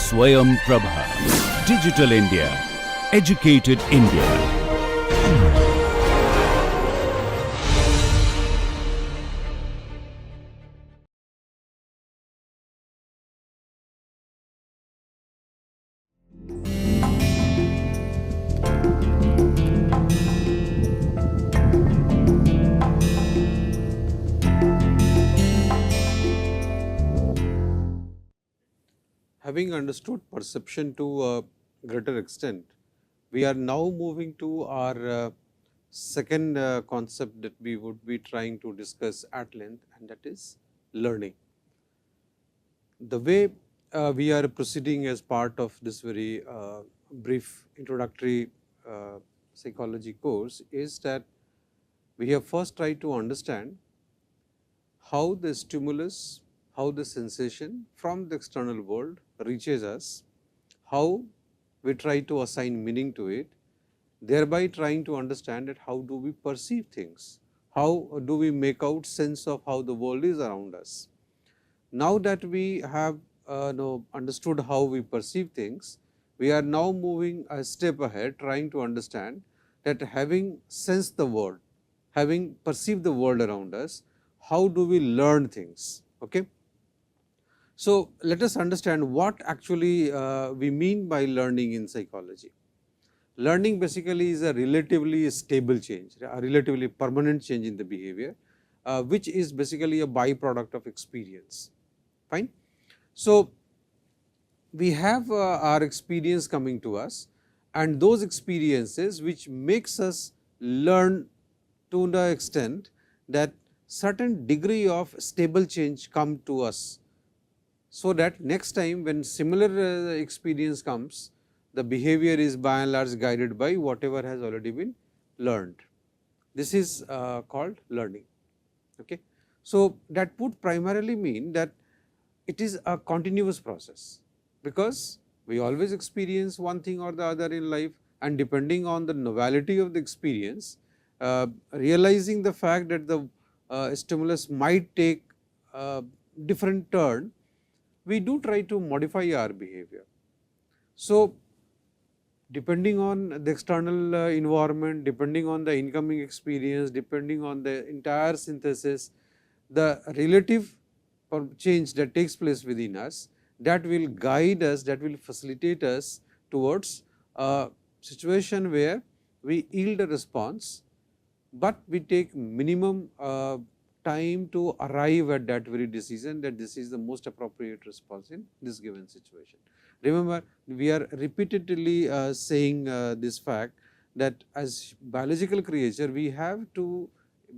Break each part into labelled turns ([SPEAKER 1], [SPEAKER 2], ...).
[SPEAKER 1] Swayam Prabha. Digital India. Educated India.
[SPEAKER 2] Having understood perception to a greater extent, we are now moving to our second concept that we would be trying to discuss at length, and that is learning. The way we are proceeding as part of this very brief introductory psychology course is that we have first tried to understand how the stimulus, how the sensation from the external world reaches us, how we try to assign meaning to it, thereby trying to understand that how do we perceive things, how do we make out sense of how the world is around us. Now that we have understood how we perceive things, we are now moving a step ahead, trying to understand that having sensed the world, having perceived the world around us, how do we learn things. Okay? So, let us understand what actually we mean by learning in psychology. Learning basically is a relatively stable change, a relatively permanent change in the behavior, which is basically a byproduct of experience. Fine. So, we have our experience coming to us, and those experiences which makes us learn to the extent that certain degree of stable change come to us. So, that next time when similar experience comes, the behavior is by and large guided by whatever has already been learned. This is called learning. Okay. So, that would primarily mean that it is a continuous process, because we always experience one thing or the other in life, and depending on the novelty of the experience, realizing the fact that the stimulus might take a different turn, we do try to modify our behavior. So, depending on the external environment, depending on the incoming experience, depending on the entire synthesis, the relative change that takes place within us, that will guide us, that will facilitate us towards a situation where we yield a response, but we take minimum time to arrive at that very decision that this is the most appropriate response in this given situation. Remember, we are repeatedly saying this fact that as biological creature, we have to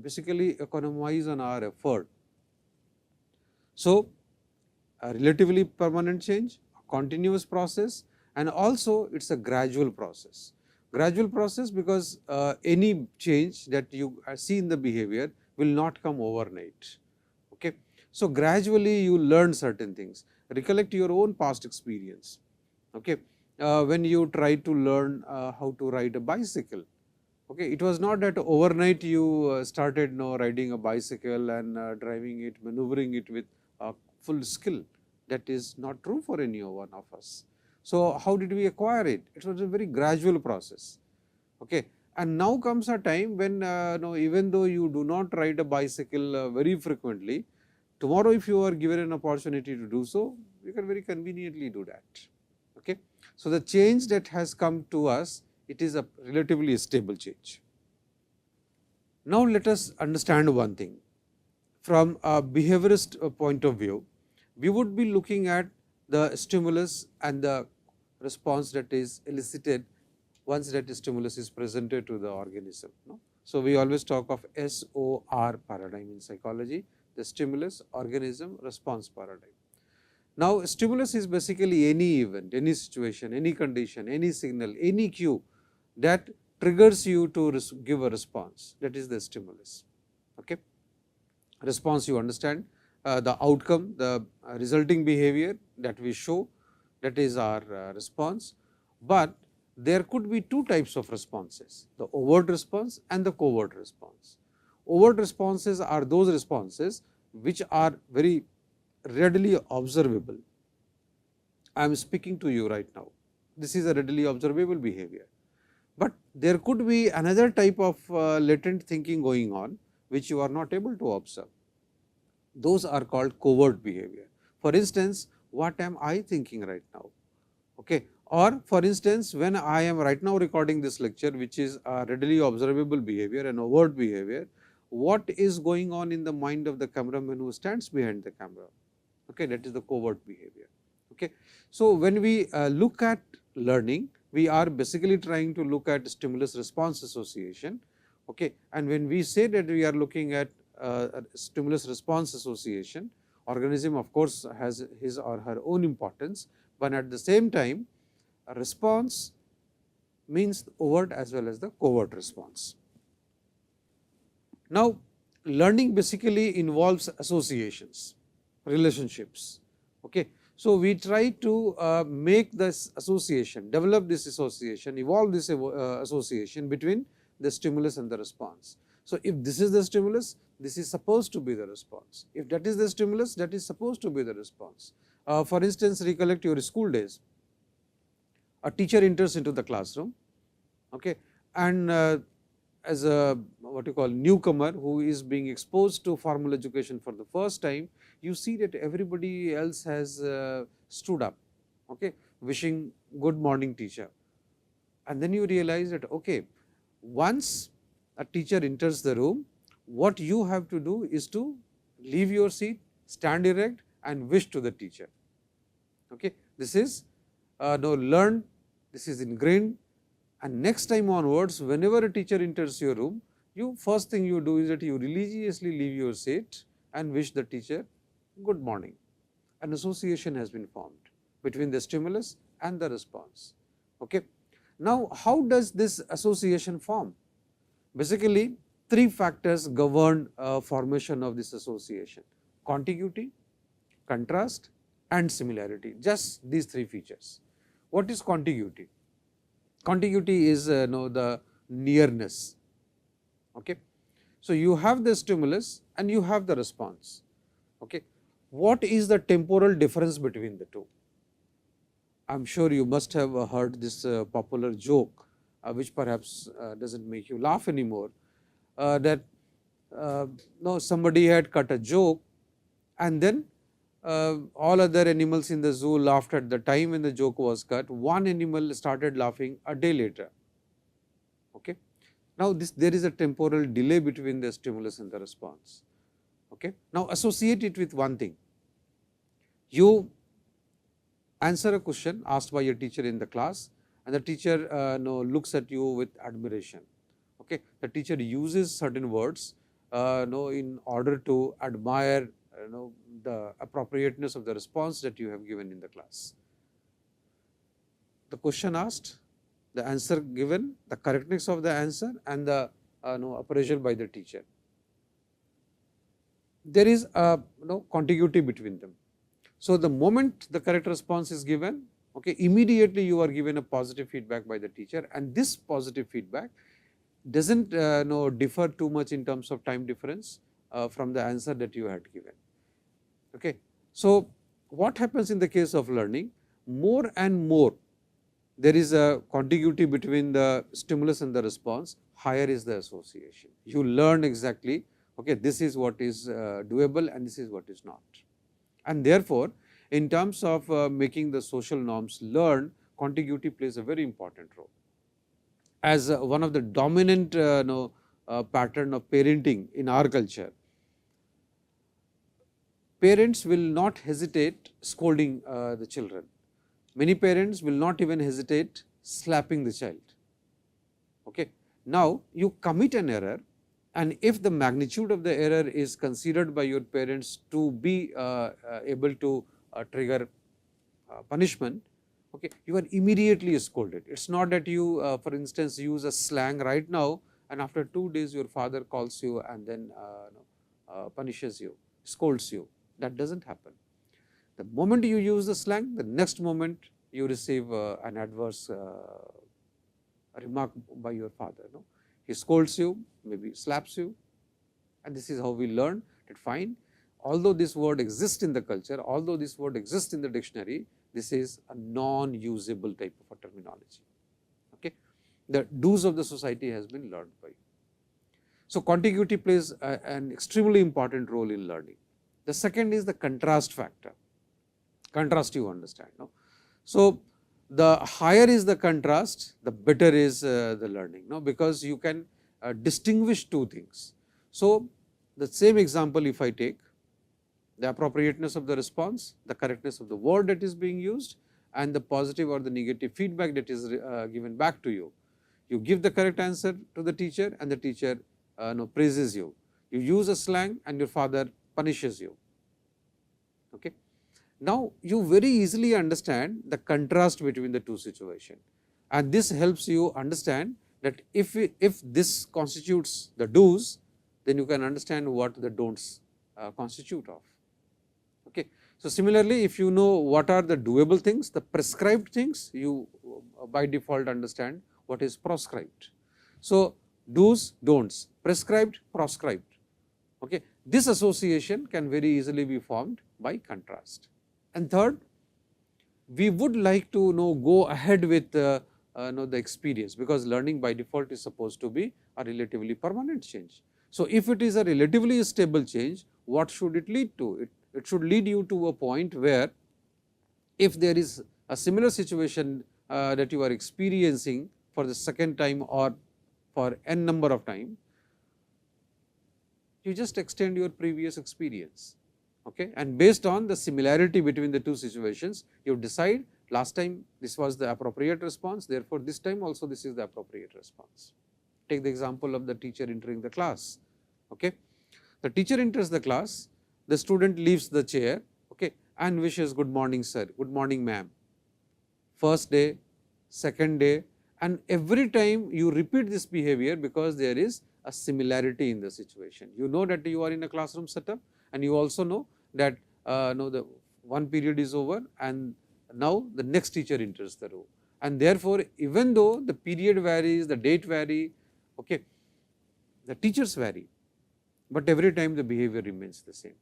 [SPEAKER 2] basically economize on our effort. So, a relatively permanent change, a continuous process, and also it is a gradual process. Gradual process because any change that you see in the behavior will not come overnight. Okay. So, gradually you learn certain things, recollect your own past experience. Okay. When you try to learn how to ride a bicycle, okay, it was not that overnight you started riding a bicycle and driving it, maneuvering it with full skill. That is not true for any one of us. So, how did we acquire it? It was a very gradual process. Okay. And now comes a time when even though you do not ride a bicycle very frequently, tomorrow if you are given an opportunity to do so, you can very conveniently do that. Okay. So, the change that has come to us, it is a relatively stable change. Now, let us understand one thing. From a behaviorist point of view, we would be looking at the stimulus and the response that is elicited once that stimulus is presented to the organism. No? So, we always talk of SOR paradigm in psychology, the stimulus organism response paradigm. Now, stimulus is basically any event, any situation, any condition, any signal, any cue that triggers you to give a response, that is the stimulus. Okay. Response, you understand the outcome, the resulting behavior that we show, that is our response, but there could be two types of responses, the overt response and the covert response. Overt responses are those responses which are very readily observable, I am speaking to you right now. This is a readily observable behavior. But there could be another type of latent thinking going on, which you are not able to observe. Those are called covert behavior. For instance, what am I thinking right now? Okay. Or for instance, when I am right now recording this lecture, which is a readily observable behavior and overt behavior, what is going on in the mind of the cameraman who stands behind the camera? Okay, that is the covert behavior. Okay. So, when we look at learning, we are basically trying to look at stimulus response association. Okay. And when we say that we are looking at stimulus response association, organism of course has his or her own importance, but at the same time a response means overt as well as the covert response. Now, learning basically involves associations, relationships. Okay. So, we try to make this association, develop this association, evolve this association between the stimulus and the response. So, if this is the stimulus, this is supposed to be the response. If that is the stimulus, that is supposed to be the response. For instance, recollect your school days. A teacher enters into the classroom, okay, and as a what you call newcomer who is being exposed to formal education for the first time, you see that everybody else has stood up, okay, wishing good morning teacher. And then you realize that, okay, once a teacher enters the room, what you have to do is to leave your seat, stand erect and wish to the teacher. Okay. This is now learned, this is ingrained, and next time onwards, whenever a teacher enters your room, you first thing you do is that you religiously leave your seat and wish the teacher good morning. An association has been formed between the stimulus and the response. Okay. Now, how does this association form? Basically, three factors govern formation of this association: contiguity, contrast and similarity. Just these three features. What is contiguity? Contiguity is the nearness. Okay. So, you have the stimulus and you have the response. Okay. What is the temporal difference between the two? I am sure you must have heard this popular joke, which perhaps does not make you laugh anymore, that somebody had cut a joke and then all other animals in the zoo laughed at the time when the joke was cut. One animal started laughing a day later. Okay. Now, there is a temporal delay between the stimulus and the response. Okay. Now, associate it with one thing. You answer a question asked by your teacher in the class, and the teacher looks at you with admiration. Okay. The teacher uses certain words in order to admire the appropriateness of the response that you have given in the class. The question asked, the answer given, the correctness of the answer and the appraisal by the teacher. There is a contiguity between them. So, the moment the correct response is given, okay, immediately you are given a positive feedback by the teacher, and this positive feedback does not differ too much in terms of time difference from the answer that you had given. Okay. So, what happens in the case of learning? More and more there is a contiguity between the stimulus and the response, higher is the association. You learn exactly, okay, this is what is doable and this is what is not. And therefore, in terms of making the social norms learn, contiguity plays a very important role. As one of the dominant pattern of parenting in our culture, parents will not hesitate scolding the children. Many parents will not even hesitate slapping the child. Okay. Now, you commit an error, and if the magnitude of the error is considered by your parents to be able to trigger punishment, okay, you are immediately scolded. It is not that you for instance use a slang right now, and after 2 days your father calls you and then punishes you, scolds you. That does not happen. The moment you use the slang, the next moment you receive an adverse remark by your father. He scolds you, maybe slaps you, and this is how we learn that fine. although this word exists in the culture, although this word exists in the dictionary, this is a non-usable type of a terminology. Okay. The do's of the society has been learned by you. So, contiguity plays an extremely important role in learning. The second is the contrast factor. Contrast you understand. No? So, the higher is the contrast, the better is the learning, no? Because you can distinguish two things. So, the same example if I take, the appropriateness of the response, the correctness of the word that is being used, and the positive or the negative feedback that is given back to you. You give the correct answer to the teacher and the teacher praises you. You use a slang and your father punishes you. Okay. Now, you very easily understand the contrast between the two situations, and this helps you understand that if this constitutes the do's, then you can understand what the don'ts constitute of. Okay. So, similarly, if you know what are the doable things, the prescribed things, you by default understand what is proscribed. So, do's, don'ts, prescribed, proscribed. Okay. This association can very easily be formed by contrast. And third, we would like to go ahead with the experience, because learning by default is supposed to be a relatively permanent change. So, if it is a relatively stable change, what should it lead to? It should lead you to a point where if there is a similar situation that you are experiencing for the second time or for n number of time, you just extend your previous experience. Okay. And based on the similarity between the two situations, you decide last time this was the appropriate response, therefore, this time also this is the appropriate response. Take the example of the teacher entering the class. Okay. The teacher enters the class, the student leaves the chair, okay, and wishes good morning sir, good morning ma'am. First day, second day, and every time you repeat this behavior because there is a similarity in the situation. You know that you are in a classroom setup, and you also know that the one period is over and now the next teacher enters the room, and therefore, even though the period varies, the date vary, okay, the teachers vary, but every time the behavior remains the same,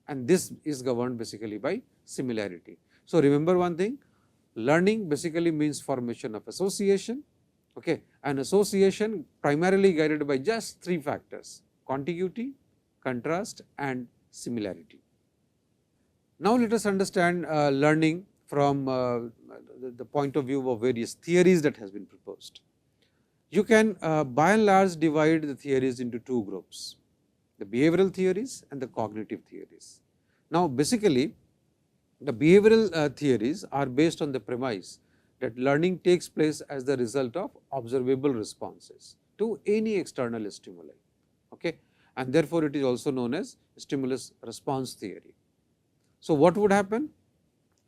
[SPEAKER 2] and this is governed basically by similarity. So, remember one thing, learning basically means formation of association, okay, and association primarily guided by just three factors: contiguity, contrast and similarity. Now, let us understand learning from the point of view of various theories that has been proposed. You can by and large divide the theories into two groups, the behavioral theories and the cognitive theories. Now, basically the behavioral theories are based on the premise that learning takes place as the result of observable responses to any external stimuli, okay, and therefore, it is also known as stimulus response theory. So, what would happen?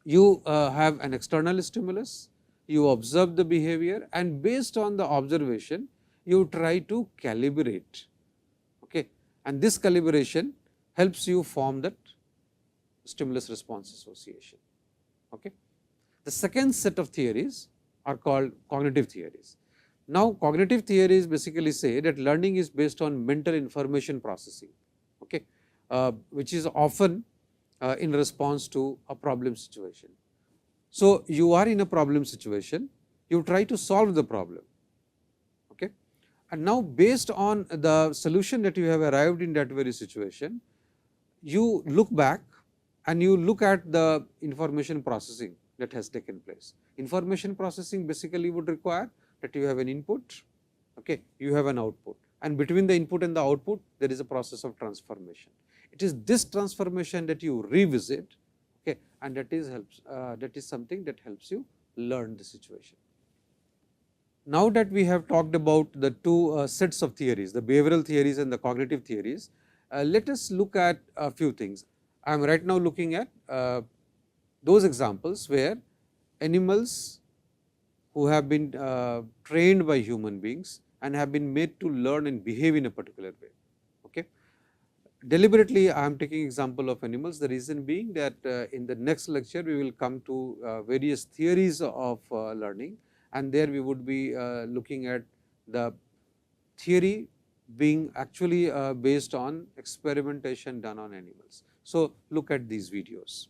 [SPEAKER 2] You have an external stimulus, you observe the behavior, and based on the observation you try to calibrate, okay, and this calibration helps you form that stimulus response association. Okay. The second set of theories are called cognitive theories. Now, cognitive theories basically say that learning is based on mental information processing, okay, which is often in response to a problem situation. So, you are in a problem situation, you try to solve the problem, okay, and now based on the solution that you have arrived in that very situation, you look back and you look at the information processing that has taken place. Information processing basically would require that you have an input, okay, you have an output, and between the input and the output there is a process of transformation. It is this transformation that you revisit, okay, and that is something that helps you learn the situation. Now that we have talked about the two sets of theories, the behavioral theories and the cognitive theories, let us look at a few things. I am right now looking at those examples where animals who have been trained by human beings and have been made to learn and behave in a particular way. Okay. Deliberately, I am taking example of animals. The reason being that in the next lecture, we will come to various theories of learning, and there we would be looking at the theory being actually based on experimentation done on animals. So, look at these videos.